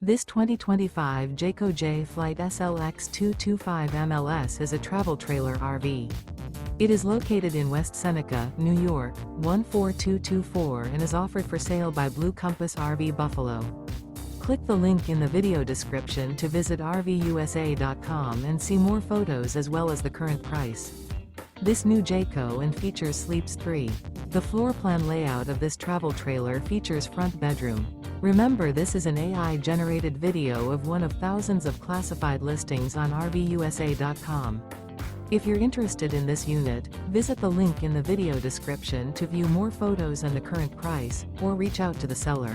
This 2025 Jayco Jay Flight SLX 225 MLS is a travel trailer RV. It is located in West Seneca, New York, 14224 and is offered for sale by Blue Compass RV Buffalo. Click the link in the video description to visit RVUSA.com and see more photos as well as the current price. This new Jayco and features sleeps 3. The floor plan layout of this travel trailer features front bedroom. Remember, this is an AI-generated video of one of thousands of classified listings on RVUSA.com. If you're interested in this unit, visit the link in the video description to view more photos and the current price, or reach out to the seller.